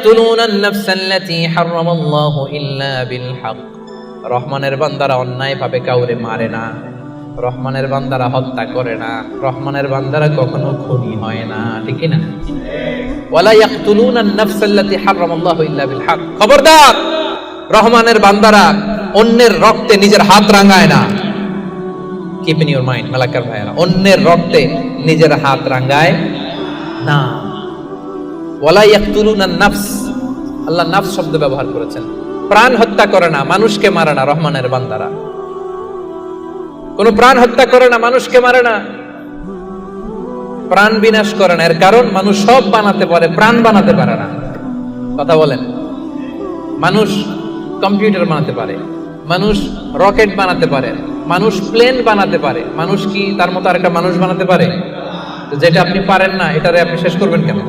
ইয়াকতুলুনা আন-নাফসাল্লাতী হারামাল্লাহু ইল্লা বিল হক। রহমানের বান্দারা অন্যায়ভাবে কাউরে মারে না, রহমানের বান্দারা হত্যা করে না, রহমানের বান্দারা কখনো খুনি হয় না, ঠিক কি না? ওয়ালা ইয়াকতুলুনা আন-নাফসাল্লাতী হারামাল্লাহু ইল্লা বিল হক। খবরদার, রহমানের বান্দারা অন্যের রক্তে নিজের হাত রাঙায় না। Keep in your mind Malakar ভাইরা, অন্যের রক্তে নিজের হাত রাঙায় না। ওয়ালা ইয়াকতুলুনা আন-নাফস, আল্লাহ নাফস শব্দ ব্যবহার করেছেন। প্রাণ হত্যা করে না, মানুষকে মারে না রহমানের বান্দারা। কোন প্রাণ হত্যা করে না, মানুষকে মারে না, প্রাণ বিনাশ করে না। এর কারণ মানুষ সব বানাতে পারে, প্রাণ বানাতে পারে না। কথা বলেন, মানুষ কম্পিউটার বানাতে পারে, মানুষ রকেট বানাতে পারে, মানুষ প্লেন বানাতে পারে। মানুষ কি তার মতো আরেকটা মানুষ বানাতে পারে? যেটা আপনি পারেন না এটারে আপনি শেষ করবেন কেন?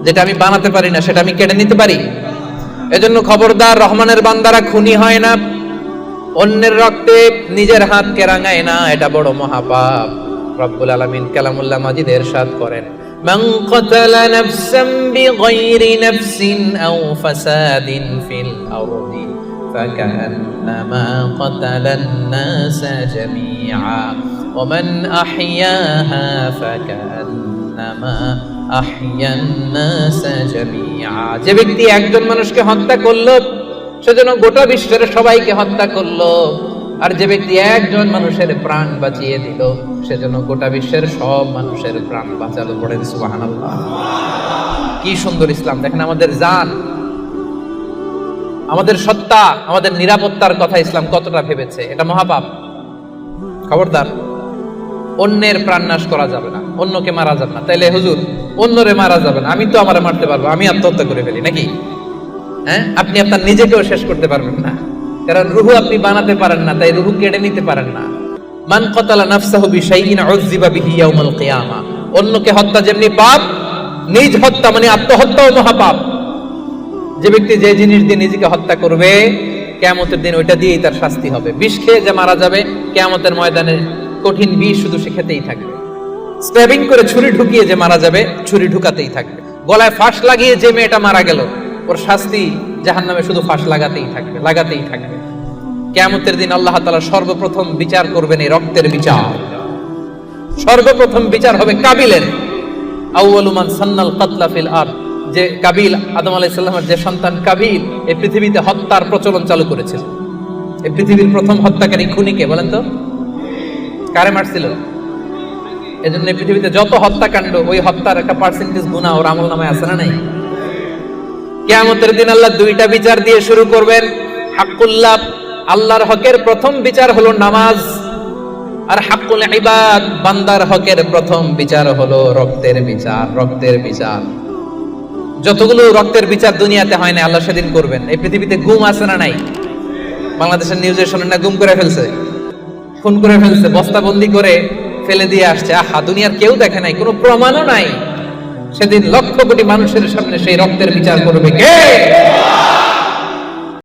যেটা আমি বানাতে পারি না সেটা আমি কেড়ে নিতে পারি? এজন্য খবরদার, রহমানের বান্দারা খুনি হয় না, অন্যের রক্তে নিজের হাতকে রাঙায় না, এটা বড় মহাপাপ। রব্বুল আলামিন কালামুল্লাহ মাজিদে ইরশাদ করেন, মান কাতালা নাফসান বিগাইরি নাফসিন আও ফাসাদিন ফিল আরদি ফাকান্নামা কাতালান নাসা জামিআ ওয়া মান আহইয়াহা ফাকান্নামা আহইয়ান নাসা জামিআ। যে ব্যক্তি একজন মানুষকে হত্যা করলো সেজন্য গোটা বিশ্বের সবাইকে হত্যা করলো, আর যে ব্যক্তি একজন মানুষের প্রাণ বাঁচিয়ে দিল সেজন্য গোটা বিশ্বের সব মানুষের প্রাণ বাঁচালো। পড়েন সুবহানাল্লাহ। কি সুন্দর ইসলাম! দেখেন, আমাদের জান, আমাদের সত্তা, আমাদের নিরাপত্তার কথা ইসলাম কতটা ভেবেছে। এটা মহাপাপ। খবরদার, অন্যের প্রাণ নাশ করা যাবে না, অন্যকে মারা যাবে না। তাইলে হুজুর, অন্যরে মারা যাবে না, আমি তো আমারে মারতে পারবো, আমি আত্মহত্যা করে ফেলি নাকি? হ্যাঁ, আপনি আপনার নিজেকেও শেষ করতে পারবেন না, কারণ রুহু আপনি বানাতে পারেন না, তাই রুহু কেড়ে নিতে পারেন না। মান কাতালা নাফসাহু বিশাইইন উযযিবা বিহি ইয়াউমাল কিয়ামা। অন্যকে হত্যা যেমনি পাপ, নিজ হত্যা মানে আত্মহত্যাও মহাপাপ। যে ব্যক্তি যে জিনিস দিয়ে নিজেকে হত্যা করবে, কিয়ামতের দিন ওইটা দিয়েই তার শাস্তি হবে। বিষ খেয়ে যে মারা যাবে, কিয়ামতের ময়দানে কঠিন বিষ শুধু সে খেতেই থাকবে। স্ট্যাবিং করে ছুরি ঢুকিয়ে যে মারা যাবে, ছুরি ঢুকাতেই থাকবে। গলায় ফাঁস লাগিয়ে যে মেয়েটা মারা গেল, ওর শাস্তি জাহান্নামে শুধু ফাঁস লাগাতেই থাকবে, লাগাতেই থাকবে। কিয়ামতের দিন আল্লাহ তাআলা সর্বপ্রথম বিচার করবেন এই রক্তের বিচার। সর্বপ্রথম বিচার হবে কাবিলের। আউয়ালু মান সান্নাল কাতলা ফিল আরদ। যে কাবিল, আদম আলাইহিস সালামের যে সন্তান কাবিল, এই পৃথিবীতে হত্যার প্রচলন চালু করেছিল। এই পৃথিবীর প্রথম হত্যাকারী খুনিকে বলেন তো? কারে মারছিল? এজন্য এই পৃথিবীতে যত হত্যাকাণ্ড, ওই হত্যার একটা পার্সেন্টেজ গুনাহ ওর আমলনামায় আছে না নাই? কিয়ামতের দিন আল্লাহ দুইটা বিচার দিয়ে শুরু করবেন। হাক্কুল্লাহ, আল্লাহর হকের প্রথম বিচার হলো নামাজ, আর হাক্কুল ইবাদ, বান্দার হকের প্রথম বিচার হলো রক্তের বিচার। রক্তের বিচার, যতগুলো রক্তের বিচার দুনিয়াতে হয় না, আল্লাহ সেদিন করবেন। এই পৃথিবীতে গুম আছে না নাই? বাংলাদেশের নিউজে শোনেন না, গুম করে ফেলছে, খুন করে ফেলছে, বস্তাবন্দি করে ফেলে দিয়ে আসছে। আহা, দুনিয়ার কেউ দেখে নাই, কোনো প্রমাণও নাই। সেদিন লক্ষ কোটি মানুষের সামনে সেই রক্তের বিচার করবে কে?